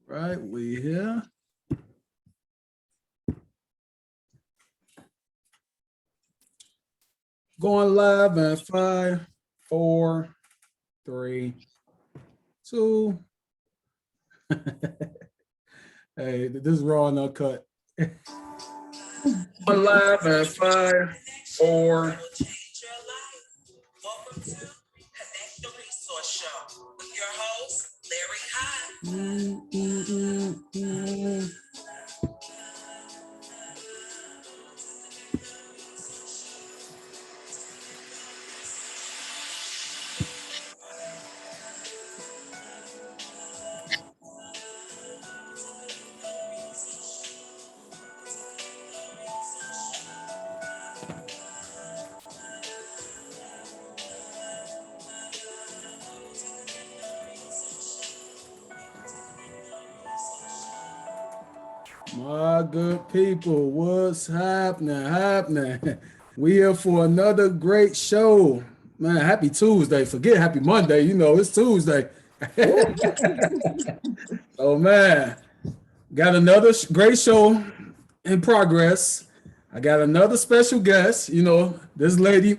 Right, we here. Going live in 5, 4, 3, 2. Hey, this is raw and uncut. Going live in 5, 4. Welcome to Connect the Resource Show with your host, Larry Hott. My good people, what's happening? We here for another great show. Man, happy Tuesday. Forget happy Monday. You know, it's Tuesday. Oh, man. Got another great show in progress. I got another special guest. You know, this lady,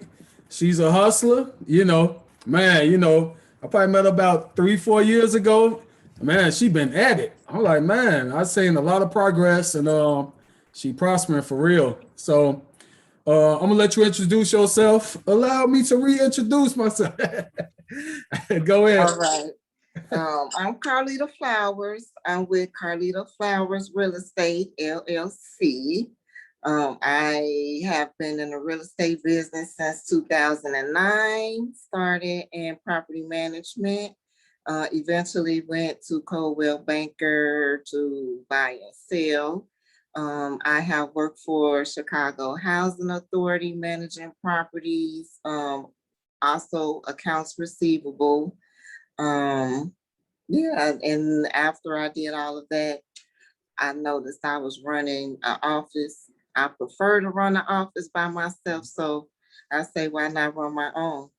she's a hustler. I probably met her about 3-4 years ago. Man, she been at it. I'm like, man, I've seen a lot of progress, and she prospering for real. So I'm gonna let you introduce yourself. Allow me to reintroduce myself. Go ahead. All right. I'm Carlita Flowers. I'm with Carlita Flowers Real Estate LLC. I have been in the real estate business since 2009, started in property management, eventually went to Coldwell Banker to buy and sell. I have worked for Chicago Housing Authority, managing properties, also accounts receivable. Yeah, and after I did all of that, I noticed I was running an office. I prefer to run an office by myself, so I say, why not run my own?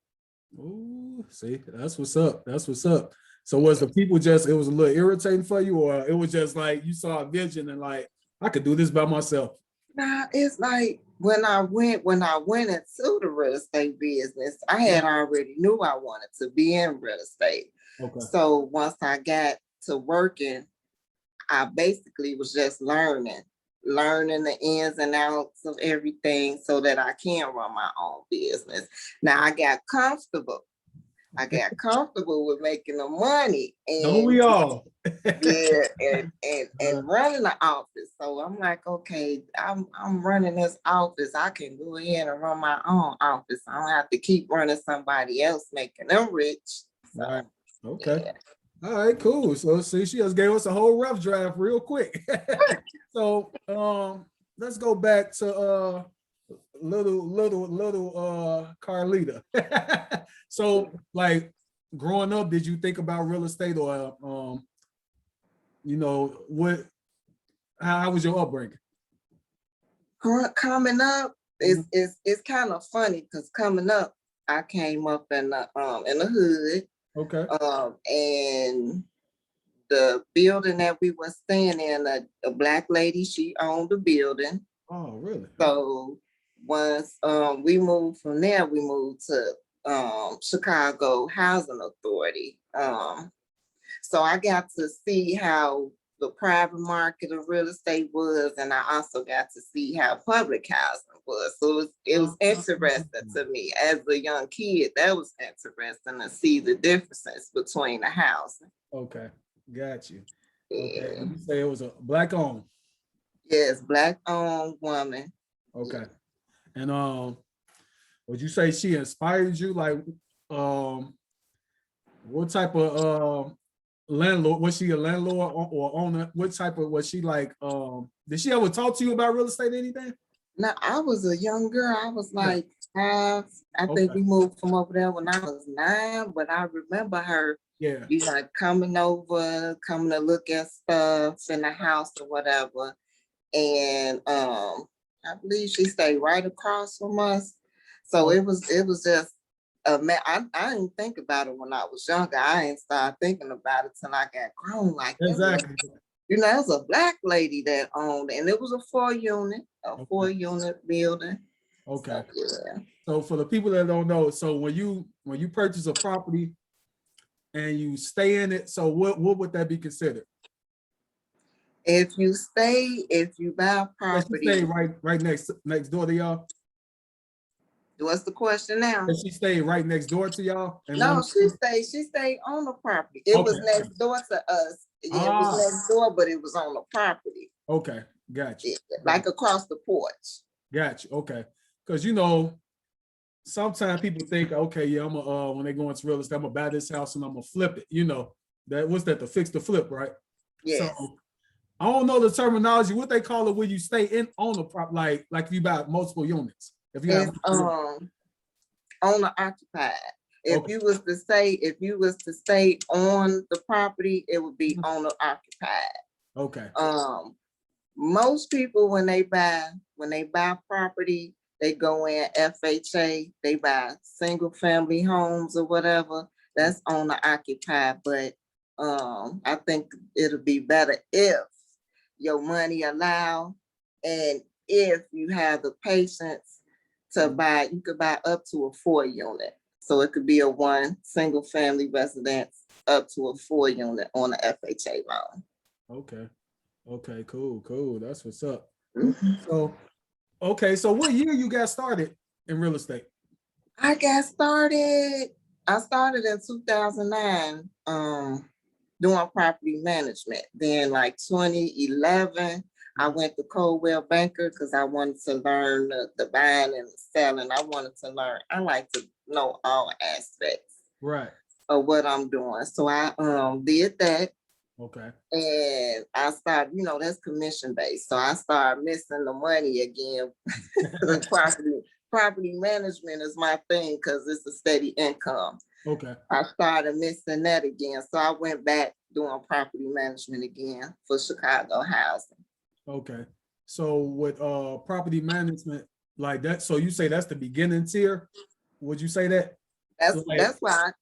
Ooh, see, that's what's up. That's what's up. So was the people it was a little irritating for you, or it was just like you saw a vision and like, I could do this by myself? Nah, it's like when I went into the real estate business, I had already knew I wanted to be in real estate. Okay. So once I got to working, I basically was just learning the ins and outs of everything so that I can run my own business. Now I got comfortable. With making the money, Don't we all? yeah, and running the office. So I'm like, okay, I'm running this office. I can go ahead and run my own office. I don't have to keep running somebody else making them rich. So, Right. Okay. yeah. All right, cool. So see, she just gave us a whole rough draft real quick. So let's go back to little Carlita. So like growing up, did you think about real estate, or how was your upbringing? Coming up, it's kind of funny because coming up, I came up in the hood. Okay. And the building that we were staying in, a Black lady, she owned the building. Oh, really? So once we moved from there, we moved to Chicago Housing Authority. So I got to see how the private market of real estate was, and I also got to see how public housing was. So it was interesting to me as a young kid. That was interesting to see the differences between the housing. Okay, got you. Okay, Yeah. you say it was a Black owned. Yes, Black owned woman. Okay, and would you say she inspired you? Like, what type of landlord was she? A landlord or owner? What type of was she like? Did she ever talk to you about real estate or anything? Now I was a young girl. I was like 5. I think we moved from over there when I was 9, but I remember her. Yeah. You like coming to look at stuff in the house or whatever. And I believe she stayed right across from us. So it was just Man, I didn't think about it when I was younger. I ain't started thinking about it till I got grown. Like that was, Exactly. you know, it was a black lady that owned it, and it was a Okay. 4 unit building. Okay. So yeah. So for the people that don't know, so when you purchase a property and you stay in it, so what would that be considered? If you buy Does she stay property, right next door to y'all? what's the question now? Does she stay right next door to y'all? And No, one. she stayed on the property. It Okay. was next door to us. Yeah, it was Ah. next door, but it was on the property. Okay. Got you. Yeah, like across the porch. Got you. Okay. Because you know, sometimes people think, okay, yeah, I'm gonna when they go into real estate, I'm gonna buy this house and I'm gonna flip it. You know, that what's that, the fix the flip, right? So Yes. I don't know the terminology, what they call it when you stay in on the prop, like if you buy multiple units. If you have It's owner occupied. okay. If you was to stay on the property, it would be owner occupied. Okay. Most people when they buy property, they go in FHA, they buy single family homes or whatever. That's owner occupied, but I think it'll be better if your money allow, and if you have the patience to buy, you could buy up to a 4 unit. So it could be a one single family residence up to a 4 unit on a FHA loan. Okay. Okay, cool. That's what's up. Mhm. So what year you got started in real estate? I got started. I started in 2009, doing property management. Then, like 2011, I went to Coldwell Banker because I wanted to learn the buying and the selling. I wanted to learn. I like to know all aspects Right. of what I'm doing. So I did that. Okay. And I started, that's commission based. So I started missing the money again. The property management is my thing because it's a steady income. Okay. I started missing that again. So I went back doing property management again for Chicago housing. Okay. So with property management like that, so you say that's the beginning tier? Would you say that? That's Like, that's why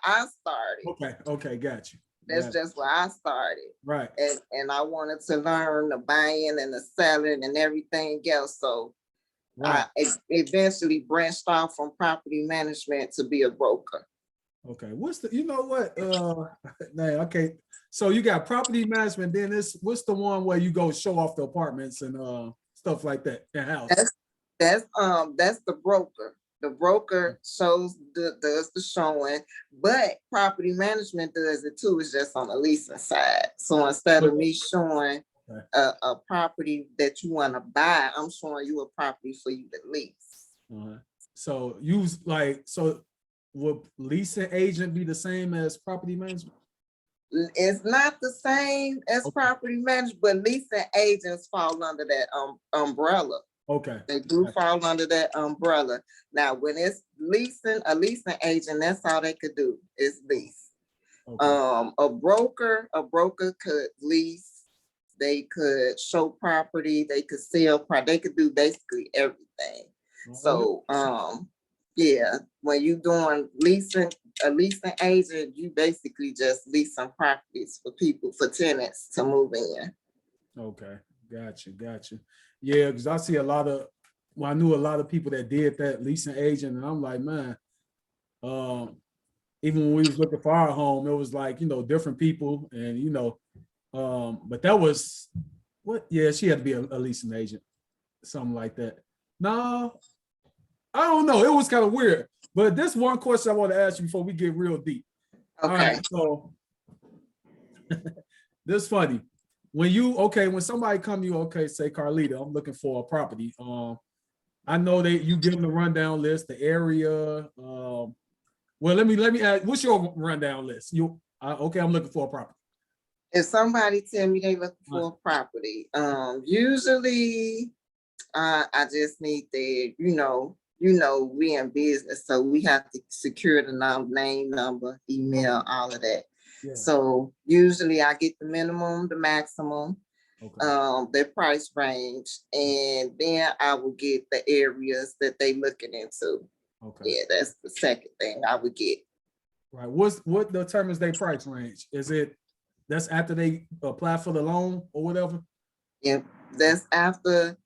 I started. okay, got you. That's just where I started. Right. And I wanted to learn the buying and the selling and everything else. So Right. I eventually branched off from property management to be a broker. Okay. What's the, you know what? Okay. So you got property management, then what's the one where you go show off the apartments and stuff like that in house? That's the broker. The broker does the showing, but property management does it too. It's just on the leasing side. So instead of me showing a property that you want to buy, I'm showing you a property for you to lease. So would leasing agent be the same as property management? It's not the same as property management, but leasing agents fall under that umbrella. Okay. They do fall under that umbrella. Now, when it's a leasing agent, that's all they could do is lease. Okay. A broker could lease, they could show property, they could sell property, they could do basically everything. So yeah, when you doing a leasing agent, you basically just lease some properties for people, for tenants to move in. Okay, got you. Yeah, because I see I knew a lot of people that did that leasing agent, and I'm like, man, even when we was looking for our home, it was like, different people, and but that was yeah, she had to be a leasing agent, something like that. No, I don't know. It was kind of weird. But this one question I want to ask you before we get real deep. Okay. All right, so this funny. When somebody come to you, say, Carlita, I'm looking for a property. I know that you give them the rundown list, the area. Well, let me ask, what's your rundown list? I'm looking for a property. If somebody tell me they looking for a property, usually I just need we in business, so we have to secure the name, number, email, all of that. Yeah. So usually I get the minimum, the maximum, their price range, and then I will get the areas that they looking into. Okay. Yeah, that's the second thing I would get. Right. What determines their price range? Is it that's after they apply for the loan or whatever? Yeah, that's after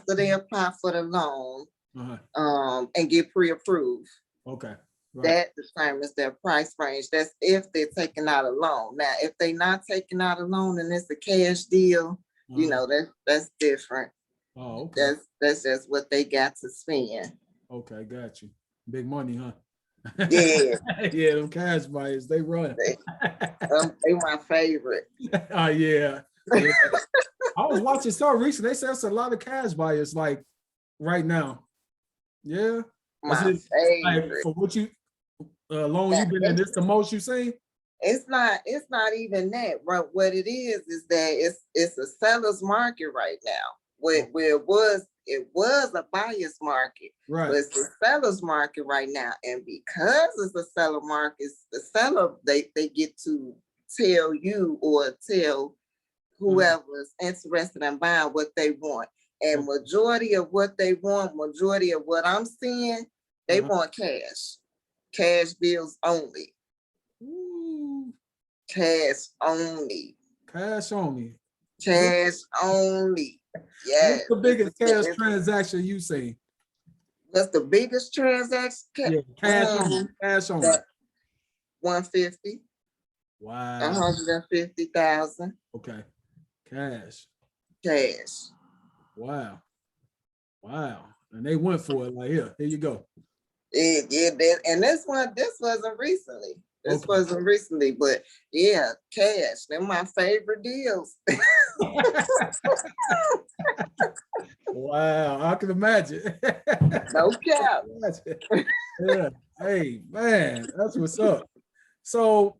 they apply for the loan, Uh-huh. and get pre-approved. Okay. Right. That determines their price range. That's if they're taking out a loan. Now, if they're not taking out a loan and it's a cash deal, that's different. Oh, okay. That's just what they got to spend. Okay, got you. Big money, huh? Yeah, Yeah, them cash buyers, they run. they my favorite. Oh, yeah. Yeah. I was watching some recently. They said it's a lot of cash buyers like right now. Yeah. Is My it like favorite. for what you loan Now, you been in, this the most you seen? it's not even that. Right? What it is that it's a seller's market right now. Where it was a buyer's market, but Right. it's a seller's market right now. And because it's a seller market, the seller they get to tell you or tell whoever's interested in buying what they want. And majority of what they want, majority of what I'm seeing, they want cash bills only. Ooh, Cash only. cash only. Cash only. What's Yes. the biggest cash transaction you seen? What's the biggest transaction? Yeah, cash only. Cash only. 150. Wow. 150,000 Okay. Cash. cash. Wow. Wow. And they went for it. Like, here you go. And this wasn't recently. This Okay. wasn't recently, but yeah, cash. They're my favorite deals. Wow, I can imagine. No cap. Yeah. Hey, man, that's what's up. So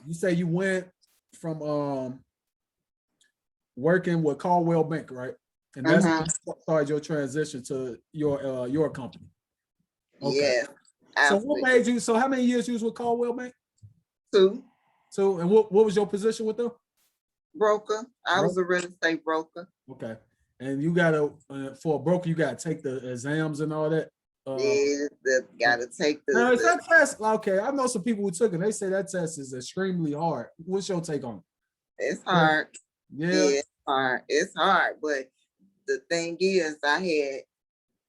you say you went from working with Caldwell Bank, right? And that's when you started your transition to your company. Okay. Yeah. So what made you? So how many years you was with Caldwell Bank? 2. So and what was your position with them? Broker. I was a real estate broker. Okay. And you gotta for a broker, you gotta take the exams and all that. Gotta take Now, is that test okay? I know some people who took it. They say that test is extremely hard. What's your take on it? It's hard. Yeah. It's hard. It's hard. But the thing is, I had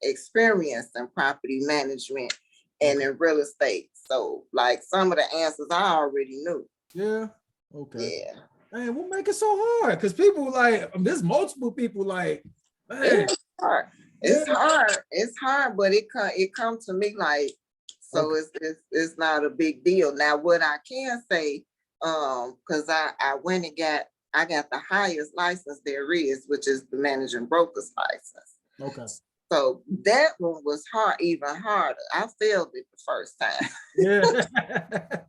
experience in property management and in real estate. So, like some of the answers I already knew. Yeah. Okay. Yeah. Man, what make it so hard? Because people like there's multiple people like, man. It's hard. It's hard. It's hard, but it come to me like so. It's not a big deal. Now, what I can say, because I went and I got the highest license there is, which is the managing broker's license. Okay. So that one was hard, even harder. I failed it the first time. Yeah.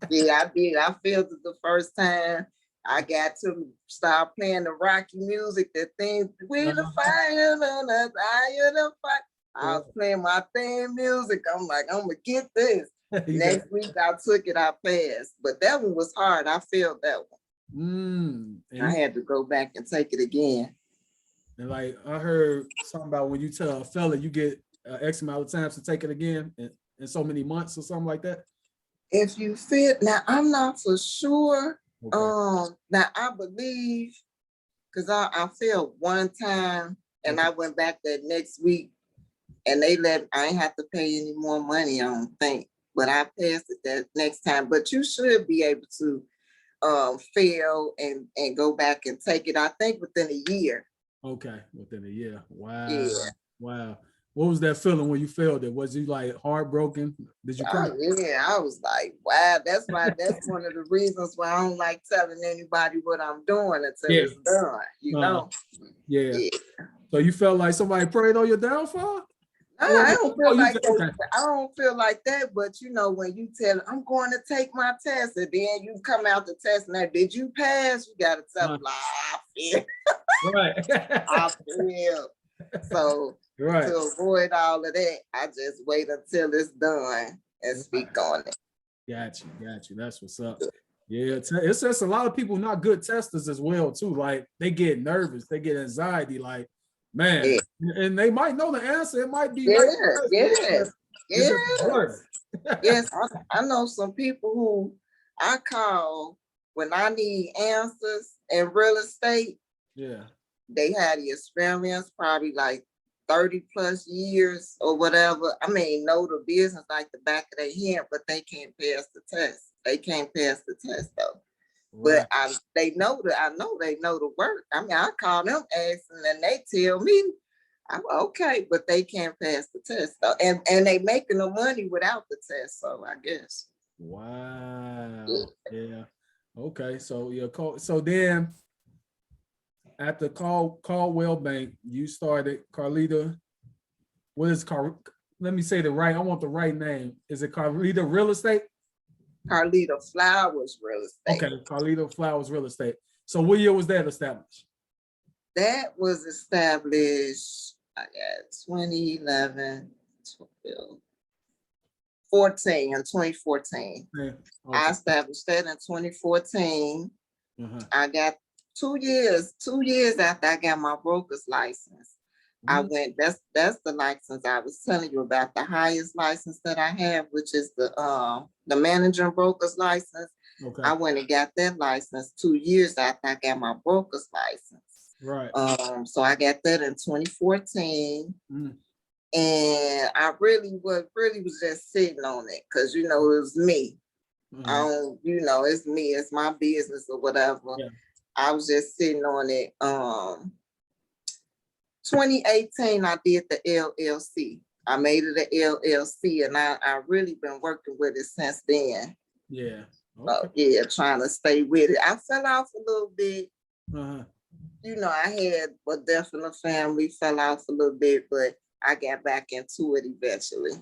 Yeah, I did. I failed it the first time. I got to start playing the Rocky music, the thing, with the fire on the fire, the fire. I was playing my theme music. I'm like, I'm gonna get this. Next week I took it, I passed. But that one was hard. I failed that one. I had to go back and take it again. And like I heard something about when you tell a fella you get X amount of times to take it again in so many months or something like that. If you fit, now I'm not for sure. Okay. Now I believe because I failed one time and I went back that next week and I ain't have to pay any more money, I don't think. But I passed it that next time. But you should be able to fail and go back and take it, I think within a year. Okay, within a year. Wow. Yeah. Wow. What was that feeling when you failed it? Was you like heartbroken? Did you cry? Yeah, I was like, wow, that's one of the reasons why I don't like telling anybody what I'm doing until it's done, you know? Yeah. So you felt like somebody prayed on your downfall? I don't feel like that. Okay. I don't feel like that, but you know, when you tell I'm going to take my test, and then you come out the test and did you pass? You gotta tell them like, I feel. Right. I feel. So to avoid all of that, I just wait until it's done and speak on it. Got you. That's what's up. Yeah, it's just a lot of people not good testers as well too. Like they get nervous, they get anxiety. Like, man, and they might know the answer. It might be It's just a Yes, blur. yes. I know some people who I call when I need answers in real estate. Yeah. They had the experience, probably like 30 plus years or whatever. I mean, know the business like the back of their hand, but they can't pass the test. They can't pass the test though. Right. But I know they know the work. I mean, I call them asking and they tell me, I'm okay, but they can't pass the test though. And they making the money without the test. So I guess. Wow. Yeah. Okay. So yeah. So then after Caldwell Bank, you started Carlita. What is Car? Let me say the right. I want the right name. Is it Carlita Real Estate? Carlita Flowers Real Estate. Okay, Carlita Flowers Real Estate. So what year was that established? That was established, I got 2011, 12, 14, in 2014. Yeah. I Okay. established that in 2014. Uh-huh. I got 2 years after I got my broker's license. I Mhm. went, that's the license I was telling you about, the highest license that I have, which is the manager and broker's license. Okay. I went and got that license 2 years after I got my broker's license. Right. So I got that in 2014. Mhm. And I really was just sitting on it because it was me. I Uh-huh. don't, it's me, it's my business or whatever. Yeah. I was just sitting on it. 2018, I did the LLC. I made it an LLC, and I really been working with it since then. Yeah. So Okay. yeah, trying to stay with it. I fell off a little bit. Uh-huh. I had a death in the family, fell off a little bit, but I got back into it eventually.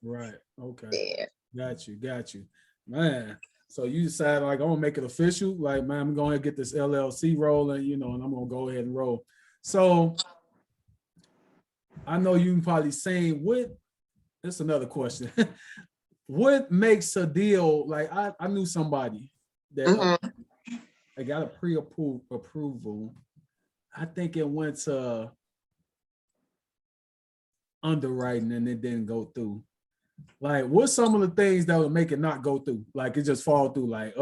Right. Okay. Yeah. Got you. Man. So you decided like I'm gonna make it official. Like, man, I'm going to get this LLC rolling, and I'm gonna go ahead and roll. So I know you probably saying what that's another question. What makes a deal like I knew somebody that Mm-hmm. I got a approval. I think it went to underwriting and it didn't go through. Like, what's some of the things that would make it not go through? Like, it just fall through. Like,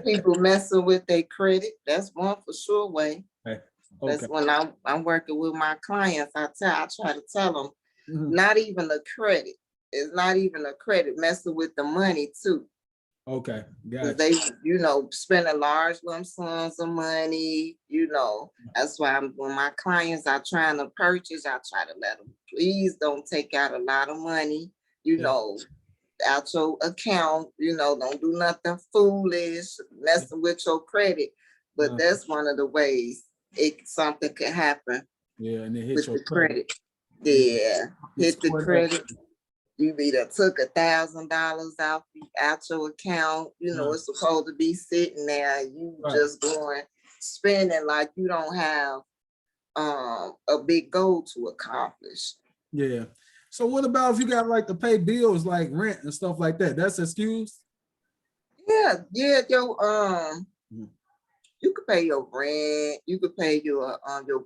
People messing with their credit. That's one for sure way. okay. That's when I'm working with my clients. I try to tell them, Mhm. not even the credit. It's not even a credit, messing with the money too. Okay, Because gotcha. they, spending large lump sums of money. That's why when my clients are trying to purchase, I try to let them, please don't take out a lot of money, Yeah. out your account, don't do nothing foolish, messing with your credit. But Uh, that's one of the ways something could happen yeah, and it hit with your the credit. credit. Yeah, Yeah, it's hit the credit. You either took $1,000 out your account, it's supposed to be sitting there. You right. just going spending like you don't have a big goal to accomplish. Yeah. So what about if you got like to pay bills like rent and stuff like that? That's excused? Yeah, Mhm. you could pay your rent, you could pay your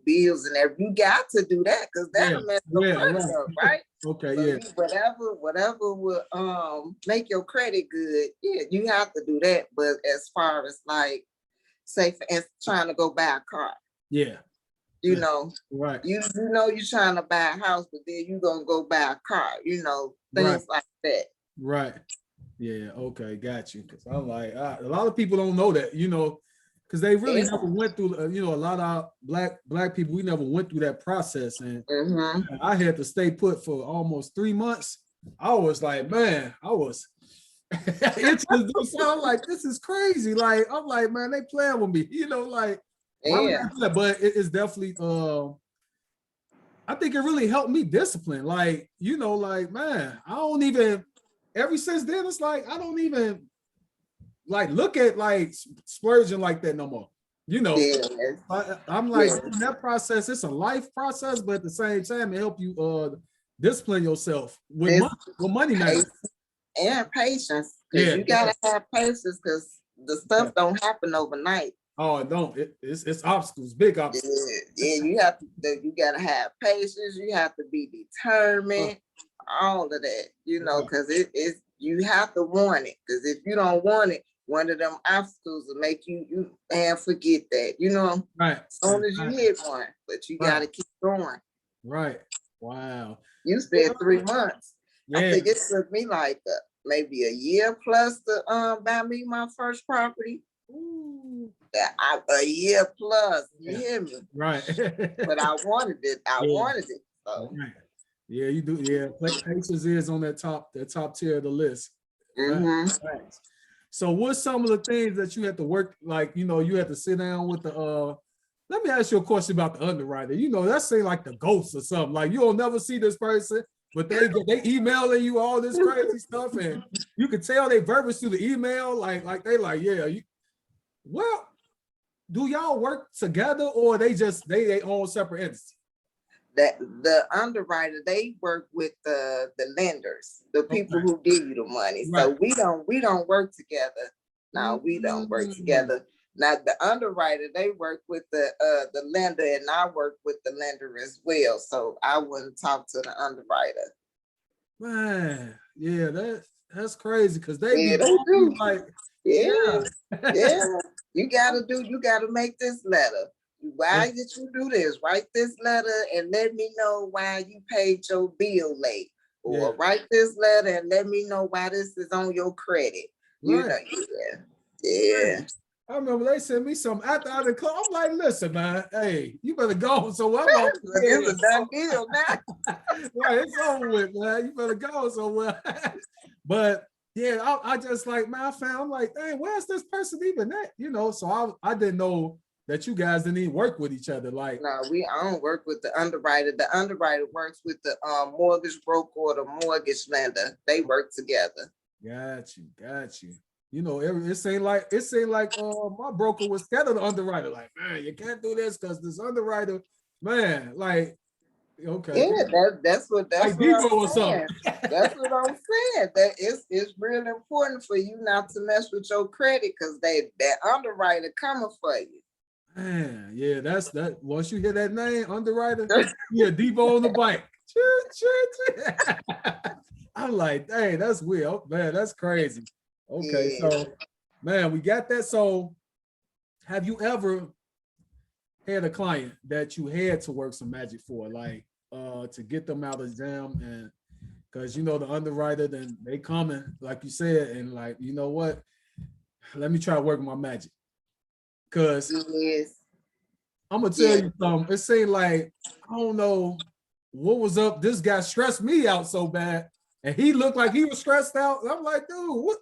bills and everything. You got to do that because Yeah, that'll mess your yeah, credit right. up, right? Okay, So yeah. whatever will make your credit good, yeah, you have to do that. But as far as like, say for instance, trying to go buy a car, Yeah. you know, Right. you're trying to buy a house, but then you're gonna go buy a car, Right. things like that. Right. Yeah. Okay. Got you. Because I'm like, a lot of people don't know that, because they really Yeah. never went through, a lot of black people, we never went through that process. And Mm-hmm. I had to stay put for almost 3 months. I was like, man, I was introduced. I'm like, this is crazy. Like, I'm like, man, they playing with me, like, why would Yeah. I do that? But it's definitely, I think it really helped me discipline. Like, like, man, I don't even, ever since then, it's like, I don't even like look at like splurging like that no more. Yeah. I'm like, Yeah. in that process, it's a life process, but at the same time, it help you discipline yourself with It's money matters. and patience, because Yeah, you yeah, gotta have patience because the yeah. stuff don't happen overnight. Oh, it don't. It's obstacles, big Yeah, obstacles. yeah, you gotta have patience, you have to be Uh, determined. all of that, Right. because it's you have to want it. Because if you don't want it, one of them obstacles will make you and forget that, Right. as soon as you Right. hit one, but you Right. gotta keep going. Right. Wow. You Yeah. said 3 months. I Yeah. think it took me like maybe a year plus to buy me my first property. Ooh. A year plus, you Yeah. hear me? Right. But I wanted it. I Yeah. wanted it. So, Right. Yeah, you do. Yeah, Pacers is on that top tier of the list. Facts, hmm facts. So what's some of the things that you had to work, like, you had to sit down with the let me ask you a question about the underwriter. That's say like the ghost or something. Like you'll never see this person, but they emailing you all this crazy stuff, and you can tell they verbiage through the email, like they like, yeah, well, do y'all work together or they own separate entities? that the underwriter, they work with the lenders, the people Okay, who give you the money. So right. we don't work together. No, we don't work Mm, together. Now the underwriter, they work with the lender, and I work with the lender as well. So I wouldn't talk to the underwriter. man, yeah, that's crazy because they Yeah, be they on you do. like, Yeah, yeah. yeah. You gotta make this letter. Why did you do this? Write this letter and let me know why you paid your bill late. Yeah, Or write this letter and let me know why this is on your credit. right. Yeah. Right. Yeah. I remember they sent me some after I did call. I'm like, listen, man, hey, you better go. So I'm on. But it's a done deal now. Right, it's over with, man. You better go somewhere. But yeah, I just like, man, I'm like, hey, where's this person even at? So I didn't know that you guys didn't even work with each other. Like, No, I don't work with the underwriter. The underwriter works with the mortgage broker or the mortgage lender. They work together. got you. It seemed like my broker was scared of the underwriter. Like, man, you can't do this because this underwriter, man, like, okay, Yeah, that's like what Debo I'm or something. saying. That's what I'm saying. That it's really important for you not to mess with your credit because that underwriter coming for you. Man, yeah, that's that. Once you hear that name, underwriter, yeah, Debo on the bike. Choo, choo, choo. I'm like, dang, that's weird. Oh, man, that's crazy. Okay, Yeah. so man, we got that. So have you ever had a client that you had to work some magic for, like to get them out of jam? And because the underwriter, then they coming, like you said, and like, you know what? Let me try to work my magic. Cause Yes. I'm gonna tell Yes. you something. It seemed like I don't know what was up. This guy stressed me out so bad, and he looked like he was stressed out. And I'm like, dude, what?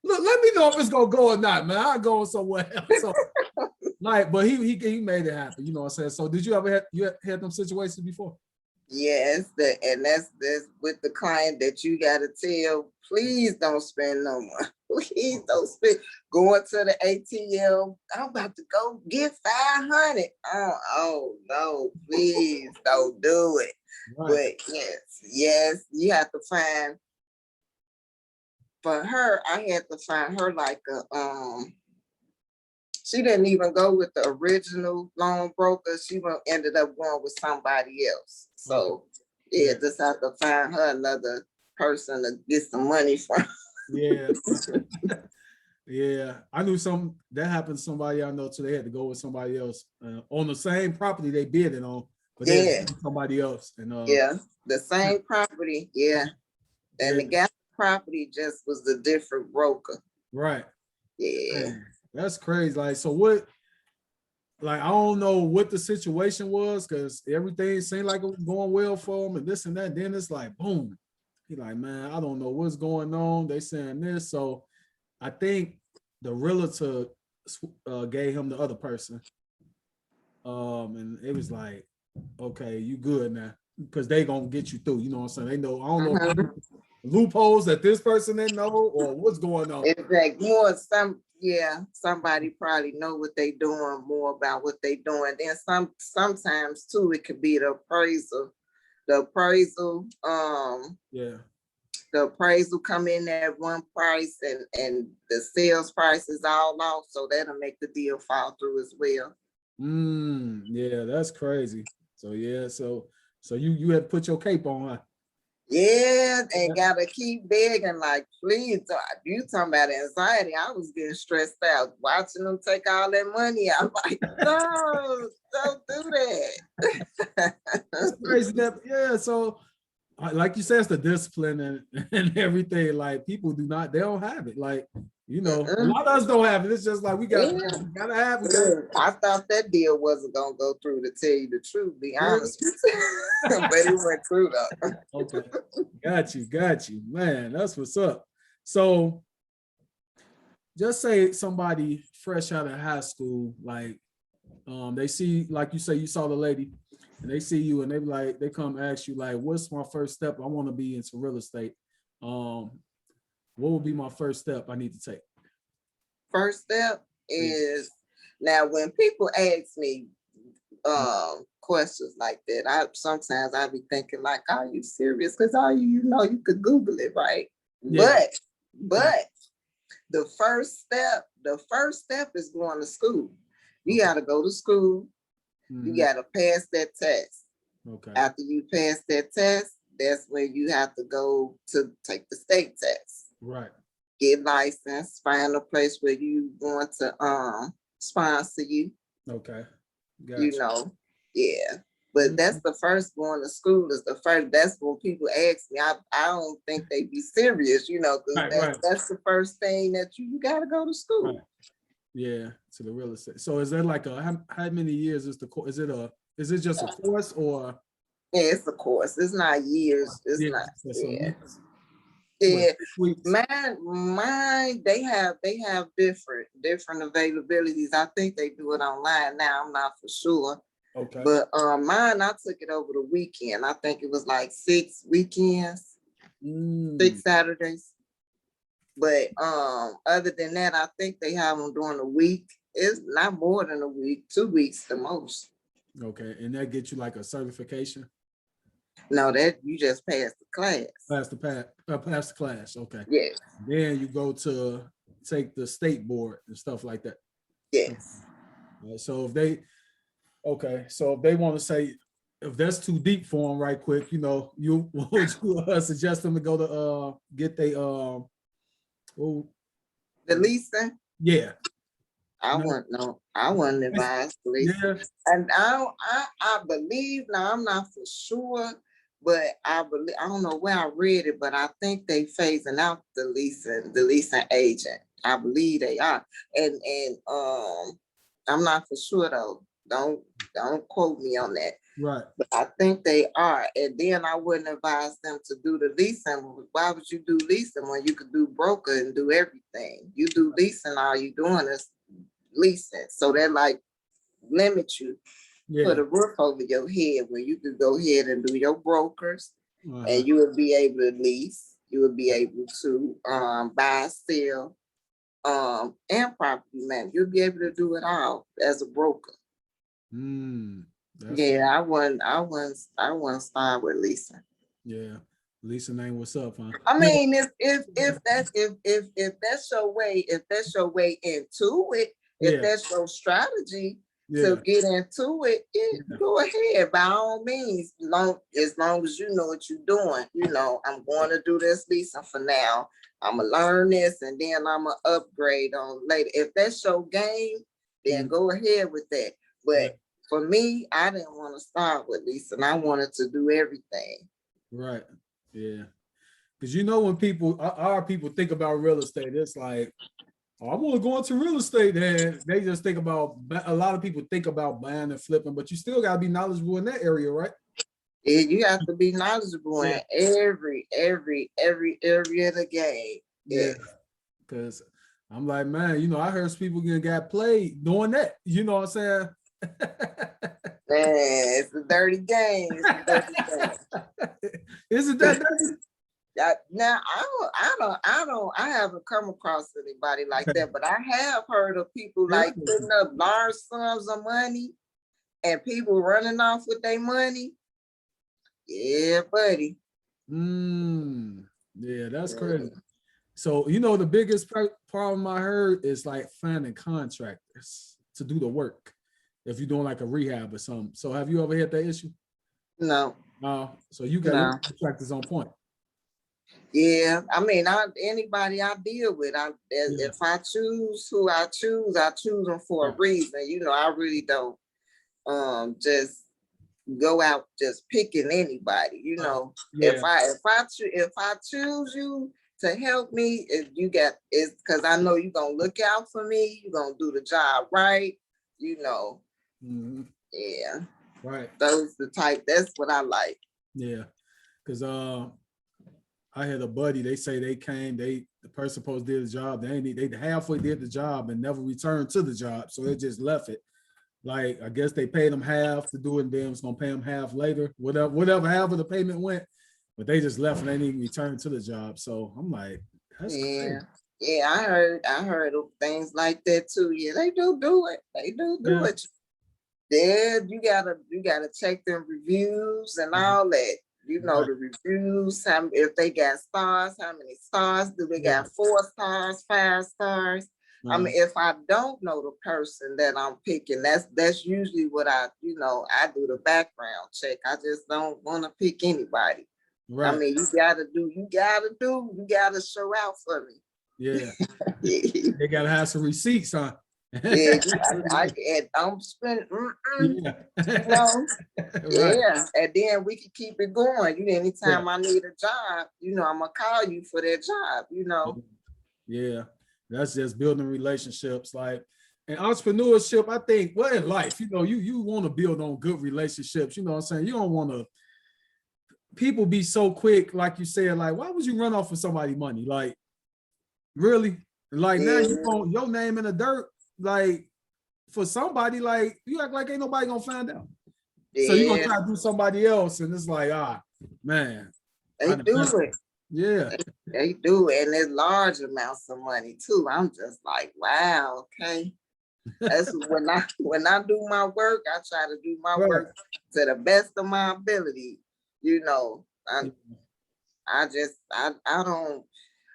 Look, let me know if it's gonna go or not, man. I'm going somewhere else. So, like, but he made it happen. You know what I'm saying? So, did you ever had them situations before? Yes, and that's with the client that you gotta tell, please don't spend no money. Please don't spend going to the ATM. I'm about to go get 500. Oh no, please don't do it. Right. But yes, you have to find for her, I had to find her like she didn't even go with the original loan broker. She ended up going with somebody else. Okay. So yeah, just have to find her another person to get some money from. Yeah. Yeah. I knew some that happened to somebody I know too. They had to go with somebody else on the same property they bid it on, but they had to Yeah, go with somebody else. And yeah, the same property. Yeah, and yeah, the gas property just was a different broker. right. Yeah. Man, that's crazy. Like, so what? Like, I don't know what the situation was because everything seemed like it was going well for him and this and that. Then it's like, boom. He like, man, I don't know what's going on. They saying this. So I think the realtor gave him the other person. And it was like, okay, you good now. Because they gonna get you through. You know what I'm saying? They know, I don't know if loopholes that this person didn't know or what's going on. It's like somebody probably know what they doing more about what they doing. Then sometimes too, it could be the appraisal. The appraisal, Yeah. the appraisal come in at one price and the sales price is all off. So that'll make the deal fall through as well. Yeah, that's crazy. So yeah, so you had to put your cape on, huh? Yeah, and gotta keep begging, like, please. You talking about anxiety? I was getting stressed out watching them take all that money. I'm like, no, don't do that. It's crazy that, yeah. So, like you said, it's the discipline and everything. Like people do not, they don't have it. Like, you know, a lot of us don't have it. It's just like we Yeah. gotta have it. I thought that deal wasn't gonna go through, to tell you the truth, be honest with you. But it went through though. Okay. Got you. Man, that's what's up. So just say somebody fresh out of high school, like they see, like you say, you saw the lady and they see you and they be like, they come ask you, like, what's my first step? I want to be into real estate. What would be my first step I need to take? First step is, now when people ask me questions like that, I sometimes I be thinking like, are you serious? Because all you know, you could Google it, right? Yeah. But the first step is going to school. You got to go to school. You got to pass that test. Okay. After you pass that test, that's when you have to go to take the state test. Right. Get licensed, find a place where you want to sponsor you. Okay. Gotcha. You know, yeah. But that's the first, going to school is the first. That's when people ask me. I don't think they be serious, you know, because that's the first thing that you got to go to school. Right. Yeah, to the real estate. So is there like how many years is the course? Is it just a course or? Yeah, it's a course. It's not years. It's not. Yeah. Yeah, mine. They have different availabilities. I think they do it online now. I'm not for sure. Okay. But mine, I took it over the weekend. I think it was like 6 weekends, 6 Saturdays. But other than that, I think they have them during the week. It's not more than a week, 2 weeks the most. Okay, and that gets you like a certification? No, that you just pass the class. Pass the class. Okay. Yes. Then you go to take the state board and stuff like that. Yes. So if they want to say, if that's too deep for them, right quick, you know, would you suggest them to go to get the leasing? Yeah. I wouldn't advise leasing. Yeah. And I believe, now I'm not for sure, but I don't know where I read it, but I think they phasing out the leasing agent. I believe they are. And I'm not for sure though. Don't quote me on that. Right. But I think they are. And then I wouldn't advise them to do the leasing. Why would you do leasing when you could do broker and do everything? You do leasing, all you doing is leasing. So that like limit you, put a roof over your head where you could go ahead and do your brokers, and you would be able to lease. You would be able to buy, sell, and property manage. You'll be able to do it all as a broker. Yeah, I wouldn't start with leasing. Yeah, leasing ain't what's up, huh? I mean, if that's your way, into it, if that's your strategy to get into it, go ahead by all means. As long as you know what you're doing. You know, I'm going to do this leasing for now. I'm gonna learn this, and then I'm gonna upgrade on later. If that's your game, then go ahead with that. But for me, I didn't want to start with leasing. I wanted to do everything. Right. Yeah. Because you know, when our people think about real estate, it's like, oh, I want to go into real estate, and they just think about, a lot of people think about buying and flipping, but you still got to be knowledgeable in that area, right? Yeah, you have to be knowledgeable in every area of the game. Yeah. Because I'm like, man, you know, I heard people got played doing that. You know what I'm saying? Man, it's a dirty game. Is it that dirty? Now I haven't come across anybody like that, but I have heard of people like putting up large sums of money and people running off with their money. Yeah, buddy. Yeah, that's crazy. So, you know, the biggest problem I heard is like finding contractors to do the work if you're doing like a rehab or something. So have you ever had that issue? No. So you got your No. contractors on point. Yeah, I mean, anybody I deal with, Yeah. if I choose who I choose them for a Right. reason. I really don't just go out just picking anybody. If Yeah. I choose you to help me, if you got it's because I know you're gonna look out for me, you're gonna do the job right. You know, Mhm. yeah, Right. those the type. That's what I like. Yeah. Because I had a buddy. They say they came. The person supposed to did the job. They halfway did the job and never returned to the job. So they just left it. Like I guess they paid them half to do it, and then was gonna pay them half later. Whatever however the payment went, but they just left and they didn't return to the job. So I'm like, that's Yeah. crazy. Yeah, I heard of things like that too. Yeah, they do it. They do Yeah. it. Yeah, you gotta check them reviews and Mhm. all that. Right. The reviews, if they got stars, how many stars do they Yeah. got? 4 stars, 5 stars. I mean, if I don't know the person that I'm picking, that's usually what I do the background check. I just don't want to pick anybody. I Right. mean, you gotta show out for me. Yeah. Yeah, They gotta have some receipts, huh? yeah, and I'm spending, Yeah. you know, Right. yeah, and then we can keep it going. Yeah. Anytime I need a job, I'm gonna call you for that job. Yeah. That's just building relationships. Like in entrepreneurship, I think, well, in life, you want to build on good relationships. You know what I'm saying? You don't want to people be so quick, like you said, like, why would you run off with somebody money? Like, really? Like now you Yeah, want your name in the dirt, like for somebody, like you act like ain't nobody gonna find out. So you're gonna yeah, try to do somebody else, and it's like, man, they I done do messed it. up. Yeah, They do it, and it's large amounts of money too. I'm just like, wow, okay. That's when I do my work, I try to do my right. work to the best of my ability. You know, I Yeah, I just I don't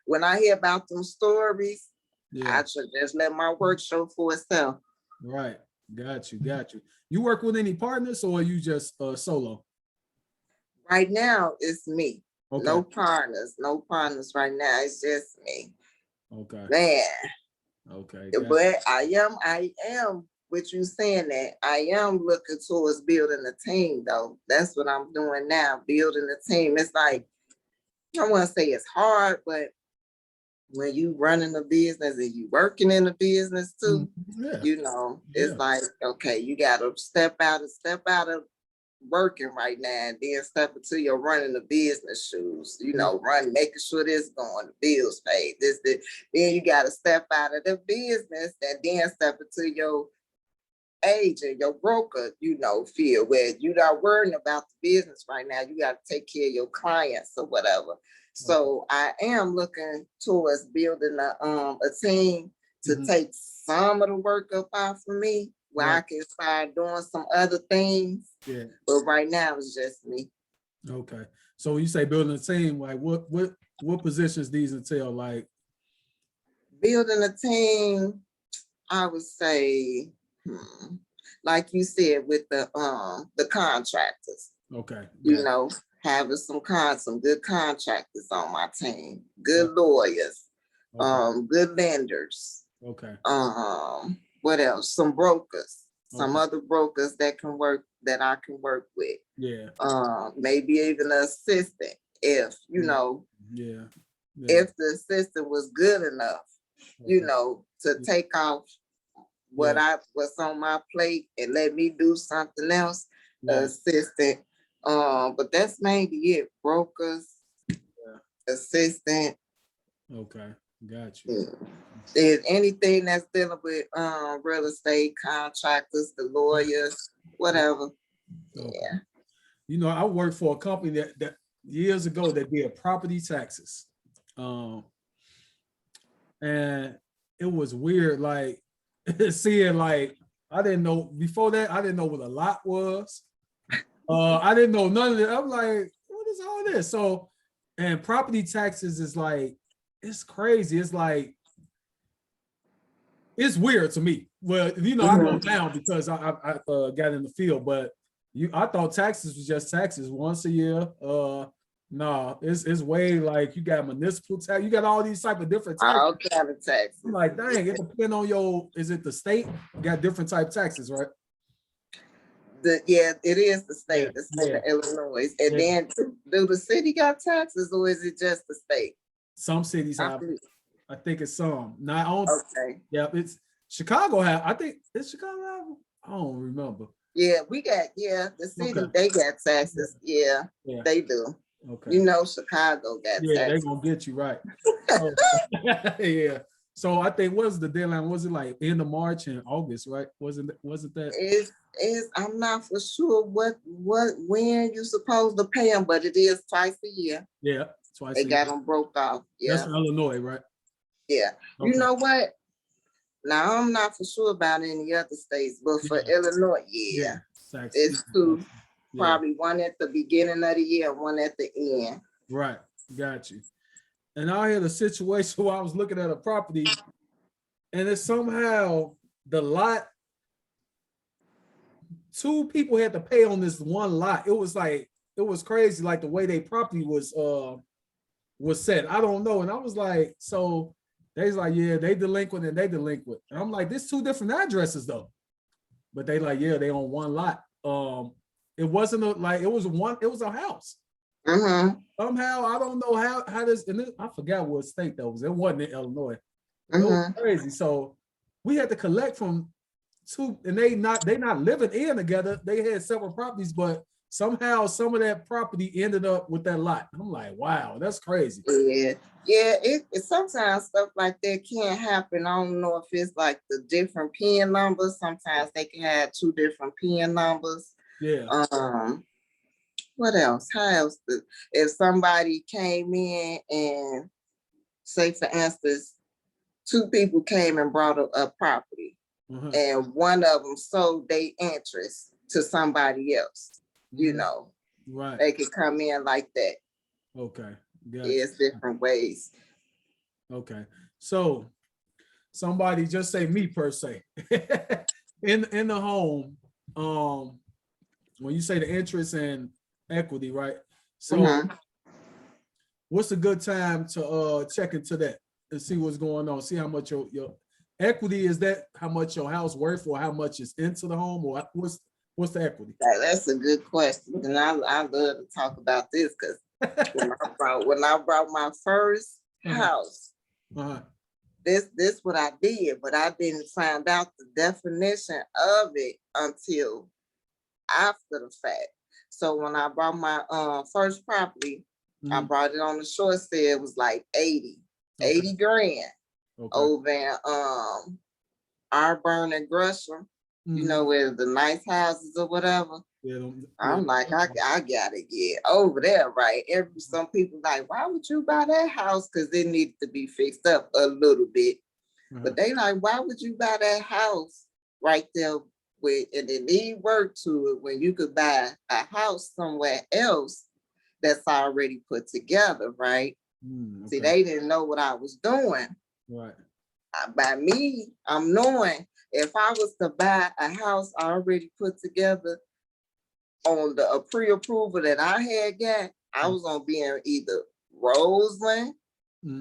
when I hear about them stories, yeah, I should just let my work show for itself. right. Got you, got you. You work with any partners or are you just solo? Right now, it's me. Okay, No partners right now. It's just me. okay, Man, okay, got but I am with you saying that I am looking towards building a team though. That's what I'm doing now, building a team. It's like I want to say it's hard, but when you running a business and you working in a business you. too, Yeah, it's yeah, like, okay, you gotta step out of working right now and then step into your running the business shoes, yeah, making sure this going, the bills paid, this. Then you gotta step out of the business and then step into your agent, your broker, field where you're not worrying about the business right now. You got to take care of your clients or whatever. okay. So I am looking towards building a team to Mhm. take some of the work up off of me where I Right, can start doing some other things. yeah, But right now it's just me. okay. So when you say building a team, like what positions these entail? Like, Building a team, I would say, like you said, with the contractors. okay, you got know, having some good contractors on my team, it. good lawyers, Okay, good lenders. okay, What else? Some brokers, some okay, other brokers that I can work with. yeah, Maybe even an assistant if mm, yeah, yeah, if the assistant was good enough, okay, to take off yeah, what's on my plate and let me do something else, yeah, assistant. But that's mainly it. Brokers, yeah. assistant. Okay, got you. mm, Is anything that's dealing with real estate contractors, the lawyers, whatever. Okay. Yeah. I worked for a company that years ago that did property taxes. Um, and it was weird, like seeing like I didn't know before that, I didn't know what a lot was. I didn't know none of it. I'm like, what is all this? So, and property taxes is like, it's crazy. It's like, it's weird to me. Well, I know Mhm. now because I got in the field, but I thought taxes was just taxes once a year. No, it's way like you got municipal tax, you got all these type of different taxes. All kind of taxes. I'm like, dang, it depends on is it the state? You got different type taxes, right? Yeah, it is the state Yeah. of Illinois. And Yeah. then do the city got taxes or is it just the state? Some cities have. I think it's some. Not on. Okay. Yeah, it's Chicago have. I think it's Chicago have. I don't remember. Yeah, the city, Okay. they got taxes. Yeah, they do. Okay. You know, Chicago got taxes. Yeah, they gonna get you right. So, yeah. So I think what's the deadline? Was it like end of March and August, right? Wasn't that? I'm not for sure when you supposed to pay them, but it is twice a year. Yeah, twice. They got them broke off. Yeah, that's Illinois, right? Yeah. Okay. You know what? Now I'm not for sure about any other states, but for Illinois, it's two. Probably one at the beginning of the year, one at the end. Right, got you. And I had a situation where I was looking at a property, and it's somehow the lot. Two people had to pay on this one lot. It was crazy, like the way they property was set. I don't know, and I was like, so they's like, yeah, they delinquent and they delinquent, and I'm like, there's two different addresses though, but they like, yeah, they on one lot. It wasn't it was a house. Somehow I don't know how this, and I forgot what state that was. It wasn't in Illinois. It was crazy. So we had to collect from two, and they not living in together. They had several properties, but somehow some of that property ended up with that lot. I'm like, wow, that's crazy. It sometimes stuff like that can happen. I don't know if it's like the different PIN numbers. Sometimes they can have two different PIN numbers. Yeah. What else? How else? If somebody came in and say, for instance, two people came and brought a property, and one of them sold their interest to somebody else, you know, right? They could come in like that. Okay. It's different ways. Okay. So somebody, just say me per se, in the home, when you say the interest and equity, right? So what's a good time to check into that and see what's going on? See how much your equity is, that how much your house worth, or how much is into the home, or what's the equity? That's a good question. And I love to talk about this because when I brought my first house, this what I did, but I didn't find out the definition of it until after the fact. So when I bought my first property, I brought it on the short sale. It was like 80 grand over in Auburn and Gresham, you know, where the nice houses or whatever. I'm like, I gotta get over there, right? Some people like, why would you buy that house? Because it needed to be fixed up a little bit. But they like, why would you buy that house right there and they need work to it when you could buy a house somewhere else that's already put together, right? See, they didn't know what I was doing. Right. By me, I'm knowing if I was to buy a house already put together on the pre-approval that I had got, I was gonna be in either Roseland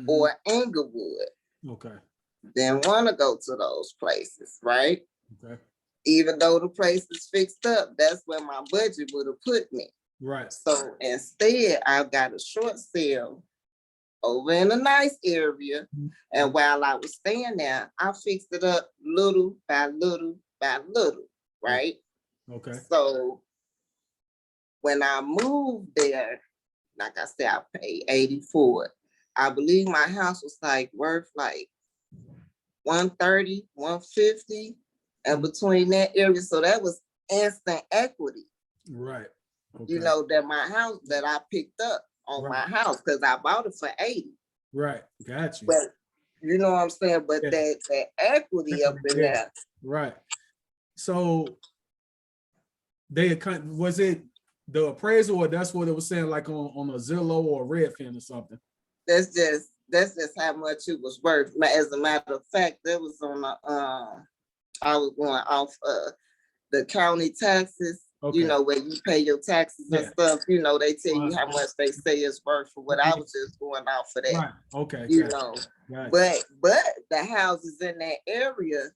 or Englewood. Okay. Didn't want to go to those places, right? Okay. Even though the place is fixed up, that's where my budget would have put me. Right. So instead, I got a short sale over in a nice area. And while I was staying there, I fixed it up little by little by little, right? Okay. So when I moved there, like I said, I paid 84. I believe my house was like worth like 130, 150, and between that area. So that was instant equity. Right. Okay. You know, that my house that I picked up on my house because I bought it for 80. Right. Got you. But you know what I'm saying? But that equity up in there. Right. So was it the appraisal, or that's what it was saying, like on a Zillow or a Redfin or something? That's just how much it was worth. As a matter of fact, that was on I was going off the county taxes you Okay. know, where you pay your taxes and Yeah. stuff, you know, they tell you Uh, how much they say it's worth for what I was just going off for that, right. Okay. you Got know. you. Got you. But the houses in that area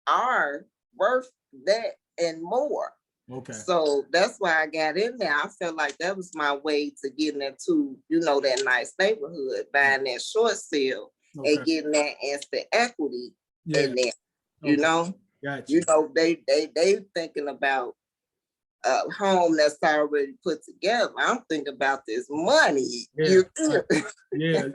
are worth that and more. Okay. So that's why I got in there. I felt like that was my way to getting into, you know, that nice neighborhood, buying that short sale Okay. and getting that instant equity Yeah. in there. You Okay. know, Got you you. know, they thinking about a home that's already put together. I'm thinking about this money. Yeah. You Right. feel? Yeah.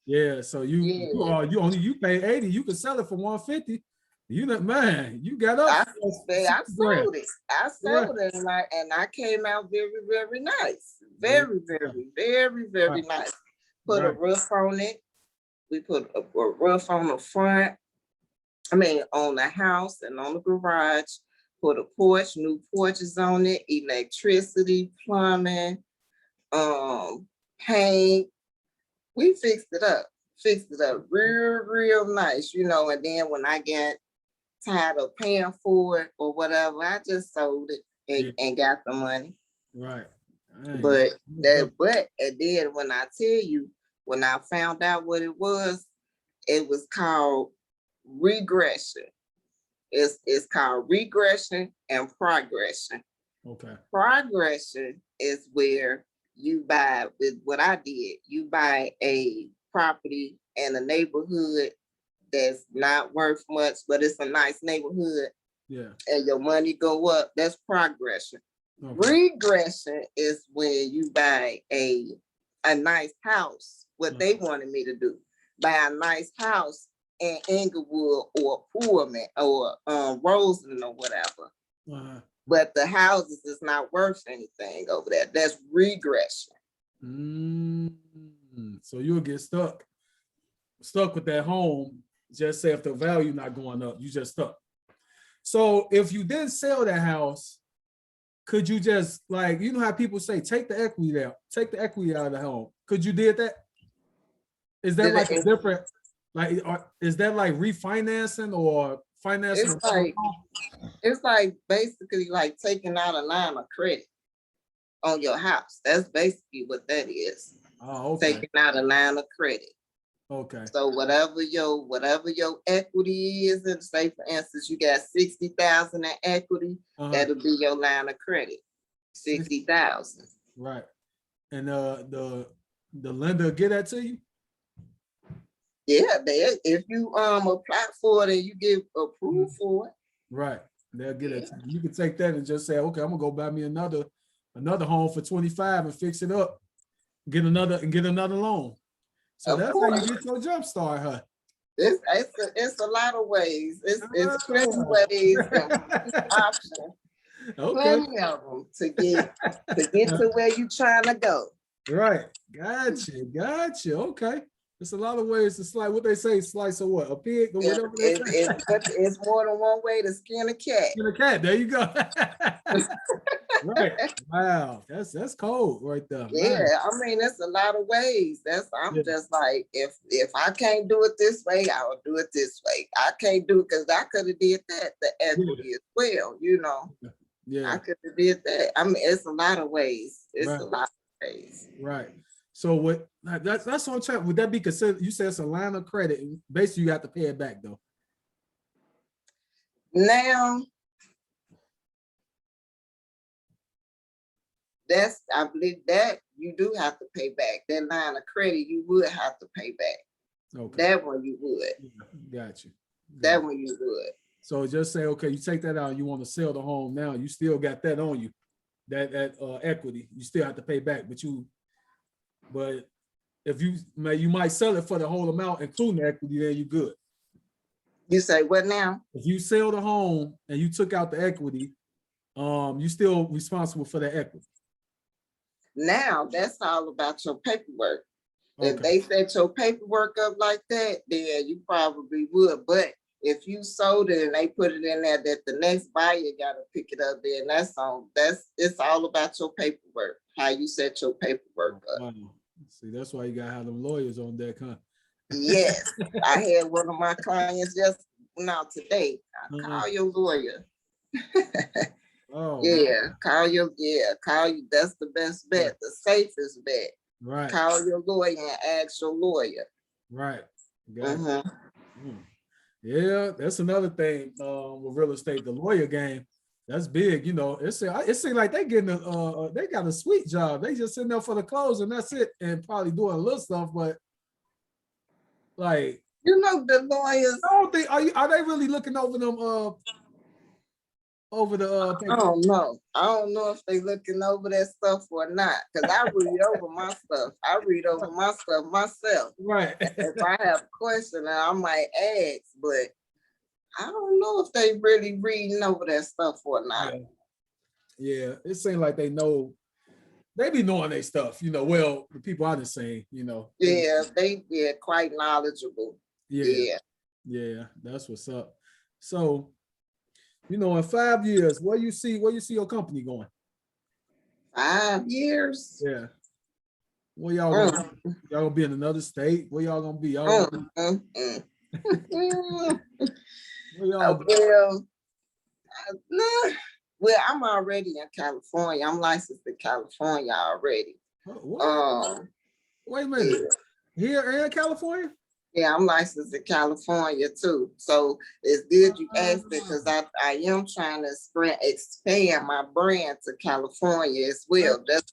Yeah. So Yeah. you pay 80, you can sell it for 150. You know, man, you got up I for say I 60 grand. sold it. I Right. sold it, and I came out very, very nice. Yeah. Very, very, very, very Right. nice. Put a Right. roof on it. We put a roof on the front. I mean, on the house and on the garage. Put a porch, new porches on it, electricity, plumbing, um, paint. We fixed it up real, real nice, you know. And then when I got tired of paying for it or whatever, I just sold it Yeah. and got the money. Right. Dang. But and then when I tell you, when I found out what it was called regression. It's called regression and progression. Okay. Progression is where you buy, with what I did, you buy a property in a neighborhood that's not worth much, but it's a nice neighborhood, Yeah. and your money go up. That's progression. Okay. Regression is when you buy a nice house. What they wanted me to do, buy a nice house in Inglewood or Pullman or Roseland or whatever. Uh-huh. But the houses is not worth anything over there. That's regression. So you'll get stuck with that home. Just say if the value not going up, you just stuck. So if you didn't sell that house, could you just, like, you know how people say, take the equity out of the home? Could you did that? Is that like a different, like, is that like refinancing or financing? It's like basically like taking out a line of credit on your house. That's basically what that is. Oh, okay. Taking out a line of credit. Okay. So whatever your equity is, and say for instance you got 60,000 in equity, that'll be your line of credit. 60,000. Right. And the lender get that to you? Yeah, if you apply for it and you get approved for it. Right. They'll get it. You can take that and just say, okay, I'm gonna go buy me another home for 25 and fix it up. Get another loan. So that's how you get your jump start, huh? It's a lot of ways. It's plenty ways and options. Okay. Plenty of them to get to where you trying to go. Right. Gotcha. Okay. There's a lot of ways to slice. What they say, slice of what? A pig or whatever they say. It's more than one way to skin a cat. Skin a cat. There you go. Right. Wow. That's cold right there. Yeah, man. I mean, it's a lot of ways. I'm just like, if I can't do it this way, I will do it this way. I can't do it because I could have did that, the equity as well, you know. Yeah. I could have did that. I mean, it's a lot of ways. It's right. a lot of ways. Right. So what that's what I'm trying. Would that be considered? You said it's a line of credit. Basically, you have to pay it back though. Now, I believe that you do have to pay back. That line of credit, you would have to pay back. Okay. That one you would. Got you. That one you would. So just say, okay, you take that out, you want to sell the home now, you still got that on you, that equity, you still have to pay back, but if you might sell it for the whole amount, including the equity, then you good. You say what now? If you sell the home and you took out the equity, you still responsible for the equity. Now that's all about your paperwork. Okay. If they set your paperwork up like that, then you probably would. But if you sold it and they put it in there that the next buyer got to pick it up, then it's all about your paperwork, how you set your paperwork up. Wow. See, that's why you got to have them lawyers on deck, huh? Yes. I had one of my clients just now today. I call your lawyer. Oh, Yeah, call you. That's the best right, bet, the safest bet. right, Call your lawyer and ask your lawyer. right. Got it. Mm-hmm. Mm. Yeah, that's another thing with real estate, the lawyer game. That's big, you know. It seems like they getting they got a sweet job. They just sitting there for the close and that's it, and probably doing a little stuff, but like You know the lawyers. I don't think are they really looking over them over the I paper? don't know. I don't know if they looking over that stuff or not. Cause I read over my stuff. I read over my stuff myself. Right. If I have a question, I might ask, but I don't know if they really reading over that stuff or not. Yeah. Yeah. It seems like they be knowing their stuff, you know. Well, the people I done seen, you know. Yeah, they're quite knowledgeable. Yeah, Yeah. yeah, that's what's up. So, you know, in 5 years, where you see your company going? 5 years. Yeah. Where y'all gonna Mm, y'all gonna be in another state? Where y'all gonna be? mm, mm, mm. Where y'all Well, nah. Well, I'm already in California. I'm licensed in California already. what? Um, Wait a yeah, minute. Here in California? yeah, I'm licensed in California too. So it's good you asked that because Ah, I am trying to expand my brand to California as well. That's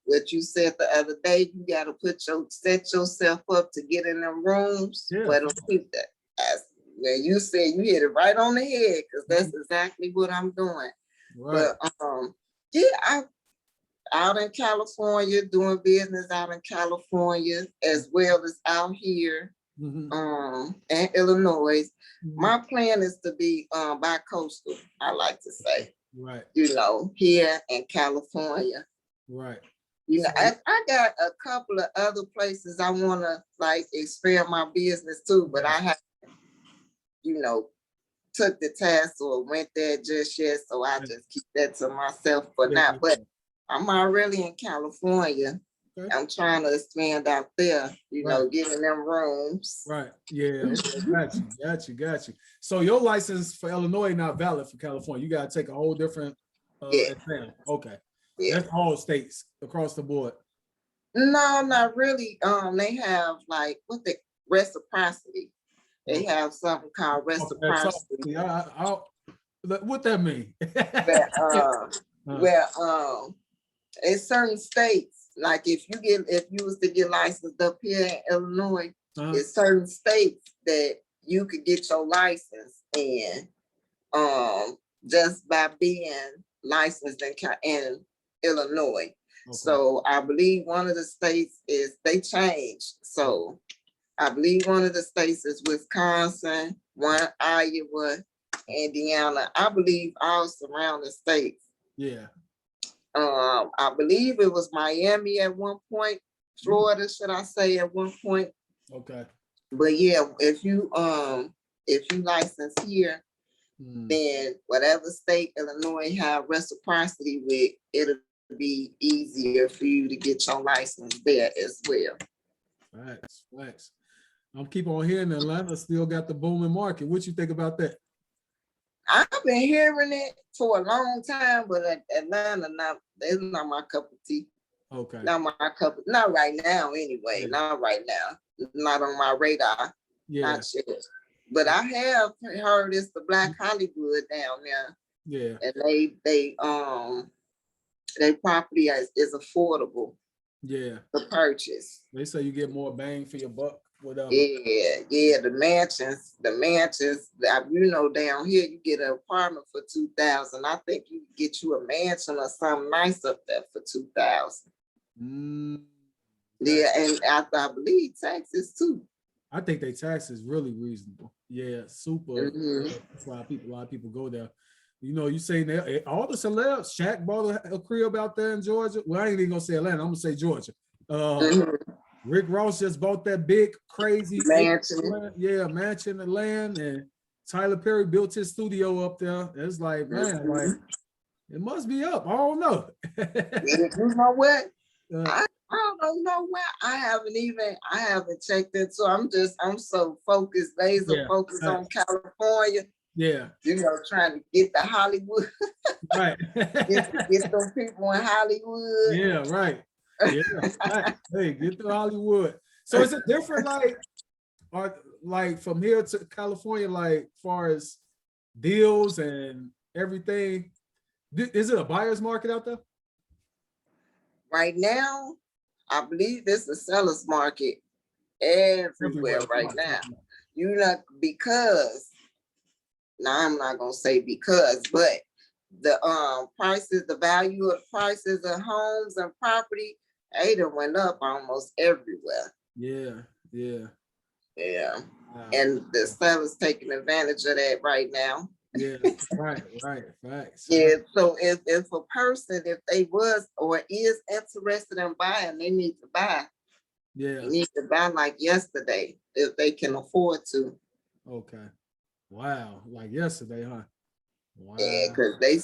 what you said the other day. You got to set yourself up to get in them rooms. yeah, Well, don't keep that. When you said you hit it right on the head because that's exactly what I'm doing. right. But yeah, I out in California doing business out in California as well as out here Mhm, and Illinois. mhm. My plan is to be bi-coastal, I like to say, Right, here in California. right. So I got a couple of other places I want to like expand my business too, but yeah, I have, you know, took the task or went there just yet. So I yeah, just keep that to myself for yeah, now. But yeah. I'm already in California. Okay. I'm trying to expand out there, Right. getting them rooms. Right. Yeah. Okay. Got you. So your license for Illinois not valid for California. You gotta take a whole different Yeah, exam. Okay. yeah. That's all states across the board. No, not really. They have like what the reciprocity. They Okay. have something called That's all. reciprocity. Yeah. What that mean? That Uh, where in certain states, like if you was to get licensed up here in Illinois, uh, it's certain states that you could get your license in just by being licensed in Illinois. okay. So I believe one of the states is they changed. So I believe one of the states is Wisconsin, one Iowa, Indiana. I believe all surrounding states. Yeah. I believe it was Miami at one point, Mm, Florida, should I say, at one point. okay. But yeah, if you license here, Mm, then whatever state Illinois have reciprocity with, it'll be easier for you to get your license there as well. facts. I'm keep on hearing Atlanta still got the booming market. What you think about that? I've been hearing it for a long time, but Atlanta, it's not my cup of tea. Okay. Not my cup. Not right now, anyway. Yeah. Not right now. Not on my radar. Yeah. Not yet. But I have heard it's the Black Hollywood down there, Yeah. and they property is affordable Yeah. to purchase. They say you get more bang for your buck, whatever. Yeah. The mansions. Down here you get an apartment for 2,000. I think you can get you a mansion or something nice up there for 2,000. Mm, Yeah, and I believe taxes too. I think they tax is really reasonable. Yeah, super. Mhm. That's why a lot of people go there. You know, you say all the celebs. Shaq bought a crib out there in Georgia. Well, I ain't even gonna say Atlanta. I'm gonna say Georgia. Mhm. Rick Ross just bought that big, crazy Mansion. mansion and land, and Tyler Perry built his studio up there. It's like, man, like Mhm. it must be up. I don't know. You know what? uh, I don't know where I haven't checked it. So I'm so focused, laser yeah, focused on facts, California. Yeah. Trying to get the Hollywood, Right. get those people in Hollywood. Yeah. Right. Yeah. Right. Hey, get to Hollywood. So is it different, like, or like from here to California, like far as deals and everything? Is it a buyer's market out there? Right now, I believe this is seller's market everywhere Everywhere. right now. Because now I'm not gonna say because, but the prices, the value of prices of homes and property, they done went up almost everywhere. Yeah. Yeah. Yeah. Wow. And the sellers taking advantage of that right now. Yeah. Right. Right. Facts. Yeah. So if a person, if they was or is interested in buying, they need to buy. Yeah. They need to buy like yesterday if they can afford to. Okay. Wow. Like yesterday, huh? Yeah, Wow. because I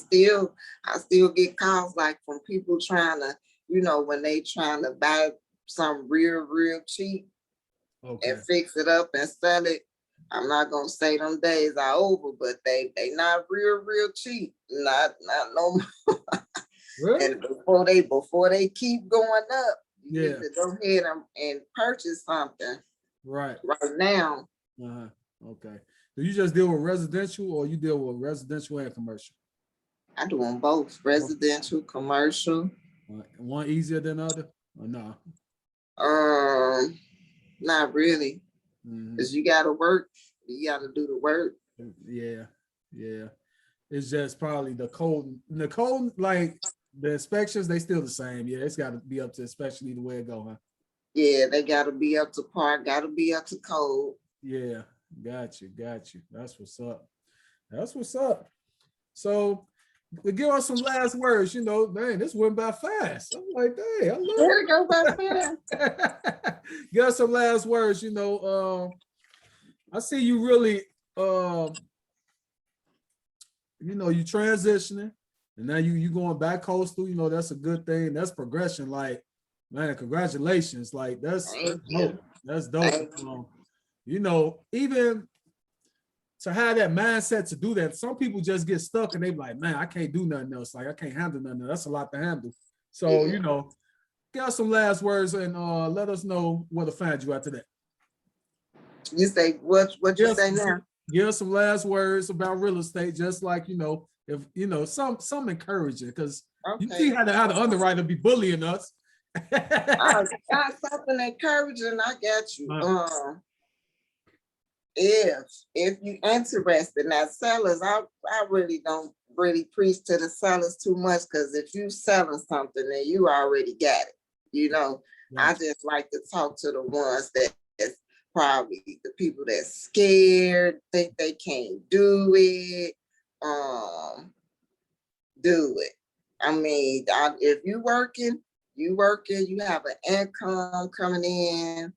still get calls like from people trying to, when they trying to buy some real cheap and Okay. fix it up and sell it. I'm not gonna say them days are over, but they not real cheap. Not no more. Really? And before they keep going up, you Yeah. need to go ahead and purchase something Right. right now. Uh-huh. Okay. Do you just deal with residential or you deal with residential and commercial? I do them both, residential, commercial. One easier than the other? Or no? Not really. Mhm. Because you gotta work, you gotta do the work. Yeah. Yeah. It's just probably the code, like the inspections, they still the same. Yeah, it's got to be up to inspection either way it go, huh? Yeah, they gotta be up to par, gotta be up to code. Yeah. Got you. Got you. That's what's up. That's what's up. So give us some last words. Man, this went by fast. I'm like, hey, I love There to go by fast. it. Give us some last words. I see you really, you transitioning, and now you going back coastal. That's a good thing. That's progression. Like, man, congratulations. Like that's Thank dope. you. That's dope. Thank you. Even to have that mindset to do that, some people just get stuck and they be like, man, I can't do nothing else. Like I can't handle nothing else. That's a lot to handle. So, Yeah. give us some last words and let us know where to find you after that. You say what you Yes, say now? give us some last words about real estate, just like if some encouraging, because you Okay. see how the underwriter be bullying us. Got something encouraging. I got you. If you interested now, sellers, I really don't really preach to the sellers too much because if you selling something, then you already got it. I just like to talk to the ones that's probably the people that's scared, think they can't do it. Do it. I mean, if you working, you have an income coming in.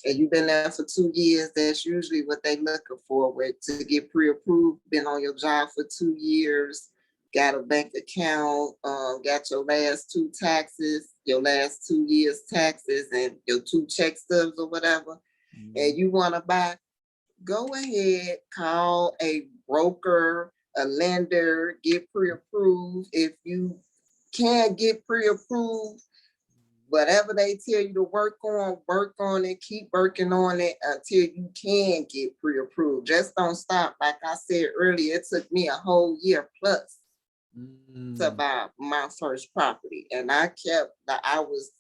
And you've been there for 2 years, that's usually what they looking for to get pre-approved, been on your job for 2 years, got a bank account, got your last 2 taxes, your last 2 years taxes and your 2 check stubs or whatever, and you want to buy, go ahead, call a broker, a lender, get pre-approved. If you can't get pre-approved, whatever they tell you to work on it, keep working on it until you can get pre-approved. Just don't stop. Like I said earlier, it took me a whole year plus to buy my first property. And I was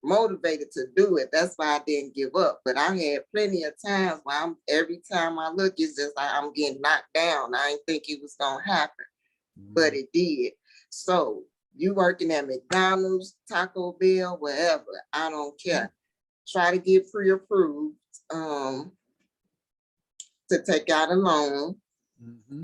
motivated to do it. That's why I didn't give up. But I had plenty of times where every time I look, it's just like I'm getting knocked down. I didn't think it was gonna happen, but it did. So you working at McDonald's, Taco Bell, wherever, I don't care. Try to get pre-approved to take out a loan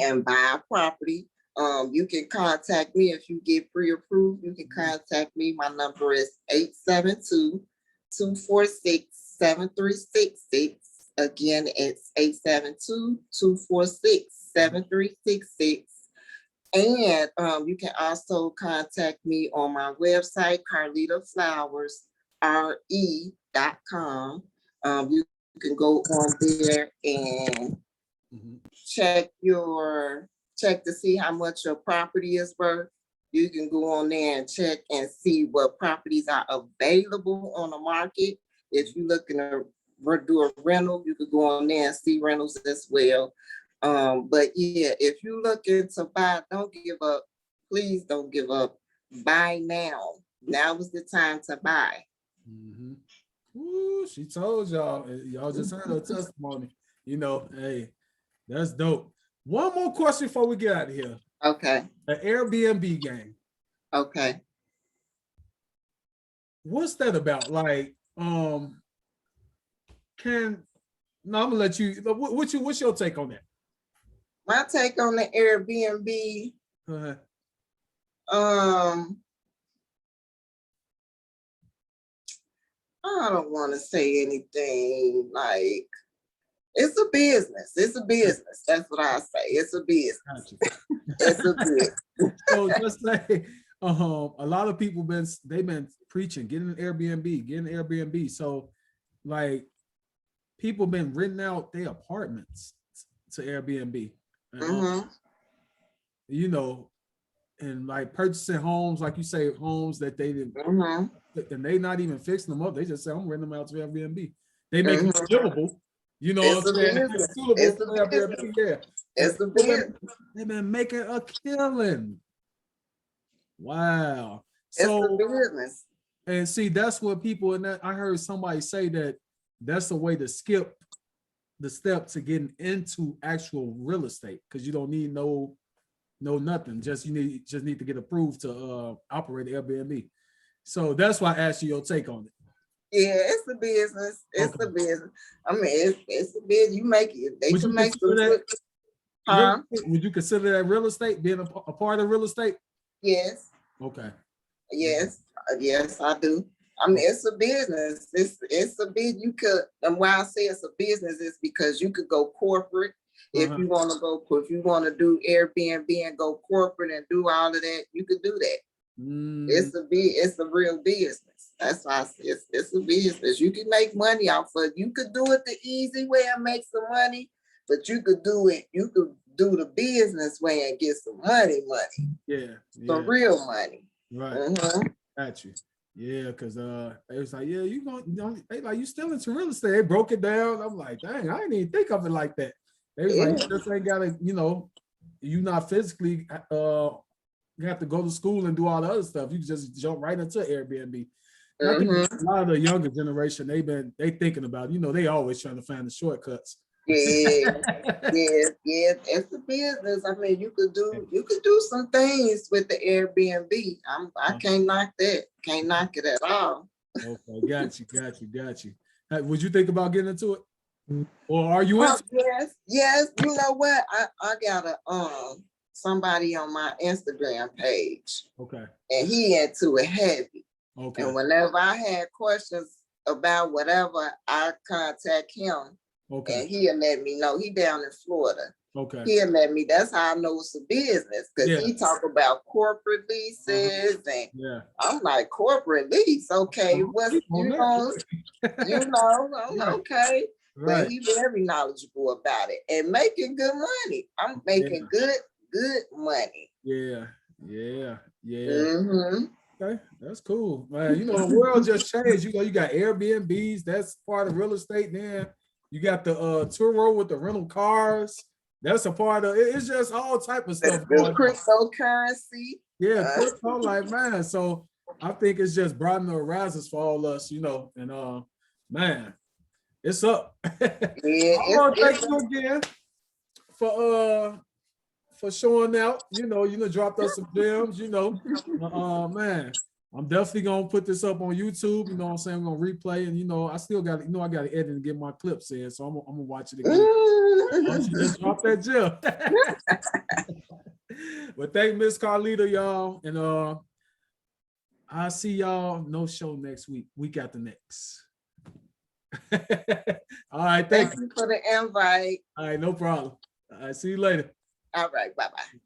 and buy a property. You can contact me if you get pre-approved. You can contact me. My number is 872-246-7366. Again, it's 872-246-7366. And you can also contact me on my website, Carlita Flowers, RE.com. You can go on there and check to see how much your property is worth. You can go on there and check and see what properties are available on the market. If you're looking to do a rental, you could go on there and see rentals as well. But yeah, if you're looking to buy, don't give up. Please don't give up. Buy now. Now is the time to buy. Mm-hmm. Ooh, she told y'all. Y'all just heard her testimony. You know, hey, that's dope. One more question before we get out of here. Okay. The Airbnb game. Okay. What's that about? Like, no, I'm gonna let you. What's your take on that? My take on the Airbnb. I don't want to say anything like it's a business. It's a business. That's what I say. It's a business. Gotcha. It's a business. So just say a lot of people they've been preaching, getting an Airbnb. So like people been renting out their apartments to Airbnb. Mm-hmm. You know, and like purchasing homes, like you say, homes that they didn't, and they not even fixing them up. They just say, I'm renting them out to Airbnb. They make it livable. You know what I'm saying? It's suitable for Airbnb. Yeah. It's a business. They've been making a killing. Wow. So it's a business. And see, that's what people, and I heard somebody say that that's a way to skip the step to getting into actual real estate, because you don't need no nothing. You need to get approved to operate Airbnb. So that's why I asked you your take on it. Yeah, it's a business. It's a business. I mean, it's a business. You make it. They can make some. Huh? Would you consider that real estate, being a part of real estate? Yes. Okay. Yes. Yes, I do. I mean, it's a business. It's a bit. You could, and why I say it's a business is because you could go corporate if you want to go. If you want to do Airbnb and go corporate and do all of that, you could do that. It's a real business. That's why I say it's a business. You can make money off of it. You could do it the easy way and make some money, but you could do it. You could do the business way and get some money. Yeah. Some real money. Right. Got you. Yeah, because they was like, yeah, they like, you still into real estate. They broke it down. I'm like, dang, I didn't even think of it like that. They was like, you just ain't gotta, you not physically you have to go to school and do all the other stuff. You just jump right into Airbnb. I think a lot of the younger generation, they thinking about, they always trying to find the shortcuts. Yeah, it's a business. I mean, you could do some things with the Airbnb. I can't knock that. Can't knock it at all. Okay, got you. Would you think about getting into it, or are you into it? Yes. You know what? I got somebody on my Instagram page. Okay. And he into it heavy. Okay. And whenever I had questions about whatever, I contact him. Okay. And he'll let me know. He down in Florida. Okay. He'll let me. That's how I know it's a business, because he talk about corporate leases and I'm like, corporate lease. Okay, what's I'm okay. Right. But he's very knowledgeable about it and making good money. I'm making good money. Yeah. Okay, that's cool, man. The world just changed. You got Airbnbs. That's part of real estate. Then you got the Turo with the rental cars. That's a part of it. It's just all type of stuff. Cryptocurrency. Yeah, crypto, like, man. So I think it's just broadening the horizons for all us, and man, it's up. Yeah, I want to thank you again for showing out. You dropped us some gems. Man, I'm definitely gonna put this up on YouTube. You know what I'm saying? I'm gonna replay, and I still got I got to edit and get my clips in, so I'm gonna watch it again. You just drop that gem. Well, thank Miss Carlita, y'all, and I'll see y'all. No show next week. Week after next. All right, thank you for the invite. All right, no problem. All right, see you later. All right, bye-bye.